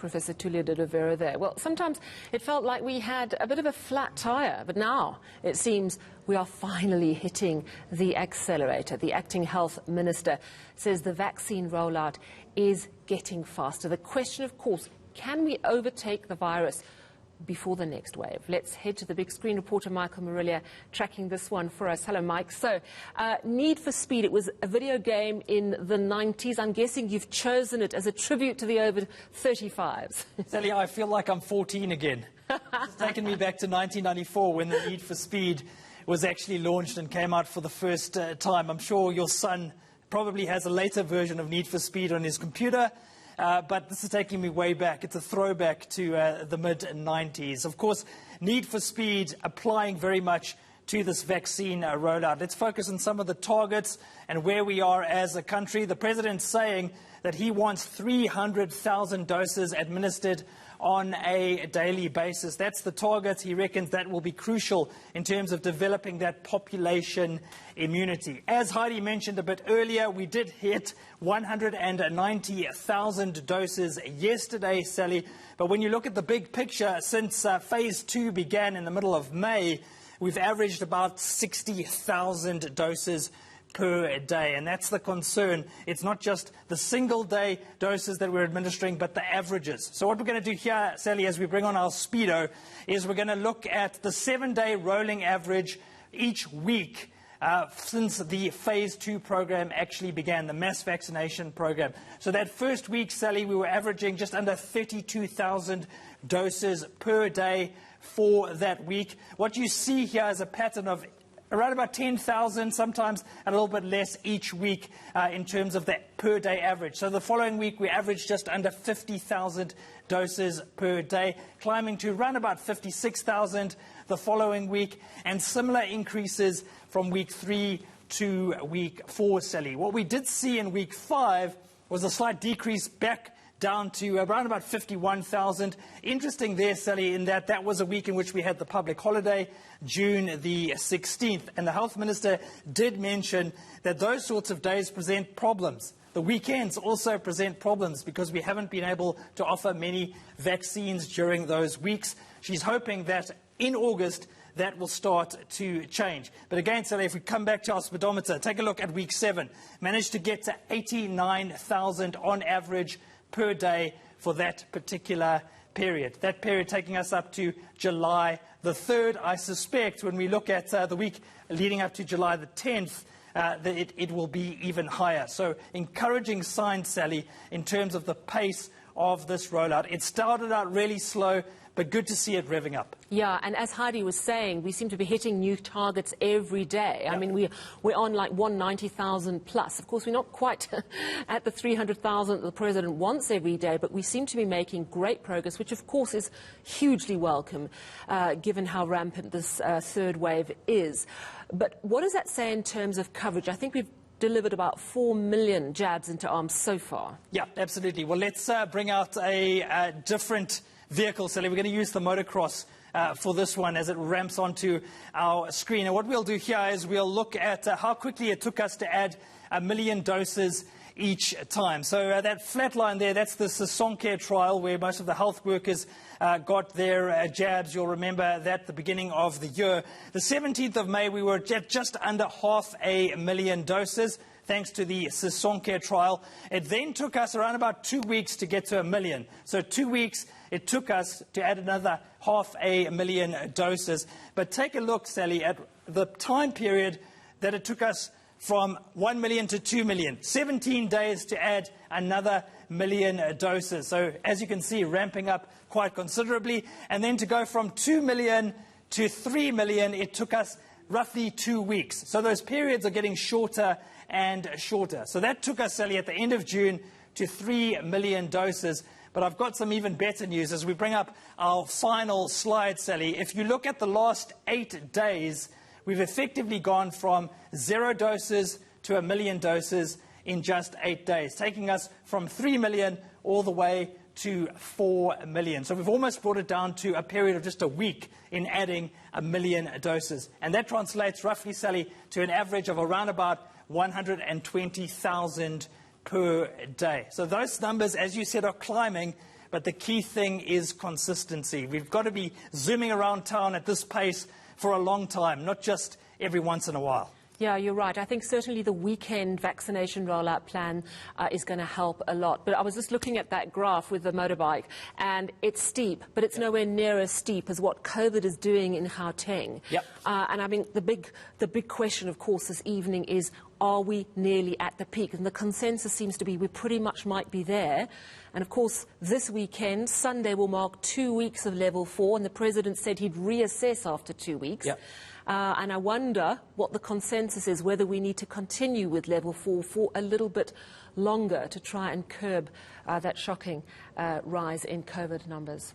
Professor Tulia de Vera there. Well, sometimes it felt like we had a bit of a flat tire, but now it seems we are finally hitting the accelerator. The acting health minister says the vaccine rollout is getting faster. The question, of course, can we overtake the virus before the next wave? Let's head to the big screen. Reporter Michael Marillier tracking this one for us. Hello, Mike. So, Need for Speed, it was a video game in the 90s. I'm guessing you've chosen it as a tribute to the over 35s. Sally, I feel like I'm 14 again. It's taken me back to 1994 when the Need for Speed was actually launched and came out for the first time. I'm sure your son probably has a later version of Need for Speed on his computer. But this is taking me way back. It's a throwback to the mid-90s. Of course, Need for Speed applying very much to this vaccine rollout. Let's focus on some of the targets and where we are as a country. The president's saying that he wants 300,000 doses administered on a daily basis. That's the target. He reckons that will be crucial in terms of developing that population immunity. As Heidi mentioned a bit earlier, we did hit 190,000 doses yesterday, Sally. But when you look at the big picture, since phase 2 began in the middle of May, we've averaged about 60,000 doses per day, and that's the concern. It's not just the single-day doses that we're administering, but the averages. So what we're going to do here, Sally, as we bring on our Speedo, is we're going to look at the 7-day rolling average each week since the phase 2 program actually began, the mass vaccination program. So that first week, Sally, we were averaging just under 32,000 doses per day for that week. What you see here is a pattern of around about 10,000, sometimes a little bit less each week in terms of that per-day average. So the following week, we averaged just under 50,000 doses per day, climbing to around about 56,000 the following week, and similar increases from week 3 to week 4, Sally. What we did see in week 5 was a slight decrease back down to around about 51,000. Interesting there, Sally, in that that was a week in which we had the public holiday, June the 16th. And the health minister did mention that those sorts of days present problems. The weekends also present problems because we haven't been able to offer many vaccines during those weeks. She's hoping that in August that will start to change. But again, Sally, if we come back to our speedometer, take a look at week 7. Managed to get to 89,000 on average per day for that particular period. That period taking us up to July the 3rd. I suspect when we look at the week leading up to July the 10th, that it will be even higher. So encouraging signs, Sally, in terms of the pace of this rollout. It started out really slow, but good to see it revving up. Yeah, and as Heidi was saying, we seem to be hitting new targets every day. Yep. I mean, we're on like 190,000 plus. Of course, we're not quite at the 300,000 that the president wants every day, but we seem to be making great progress, which of course is hugely welcome, given how rampant this third wave is. But what does that say in terms of coverage? I think we've delivered about 4 million jabs into arms so far. Yeah, absolutely. Well, let's bring out a different vehicle, Sally. We're going to use the motocross for this one as it ramps onto our screen. And what we'll do here is we'll look at how quickly it took us to add 1 million doses each time. So that flat line there, that's the eNCA trial where most of the health workers got their jabs. You'll remember that at the beginning of the year. The 17th of May, we were at just under 500,000 doses, thanks to the eNCA trial. It then took us around about 2 weeks to get to 1 million. So 2 weeks it took us to add another 500,000 doses. But take a look, Sally, at the time period that it took us from 1 million to 2 million. 17 days to add another 1 million doses. So as you can see, ramping up quite considerably. And then to go from 2 million to 3 million, it took us roughly 2 weeks. So those periods are getting shorter and shorter. So that took us, Sally, at the end of June to 3 million doses. But I've got some even better news as we bring up our final slide, Sally. If you look at the last 8 days, we've effectively gone from 0 doses to 1 million doses in just 8 days, taking us from 3 million all the way to 4 million. So we've almost brought it down to a period of just a week in adding 1 million doses. And that translates roughly, Sally, to an average of around about 120,000 per day. So those numbers, as you said, are climbing, but the key thing is consistency. We've got to be zooming around town at this pace for a long time, not just every once in a while. Yeah, you're right. I think certainly the weekend vaccination rollout plan is going to help a lot. But I was just looking at that graph with the motorbike, and it's steep, but it's nowhere near as steep as what COVID is doing in Gauteng. Yep. And I mean, the big question, of course, this evening is, are we nearly at the peak? And the consensus seems to be we pretty much might be there. And of course, this weekend, Sunday, will mark 2 weeks of level 4, and the President said he'd reassess after 2 weeks. Yep. And I wonder what the consensus is, whether we need to continue with level 4 for a little bit longer to try and curb that shocking rise in COVID numbers.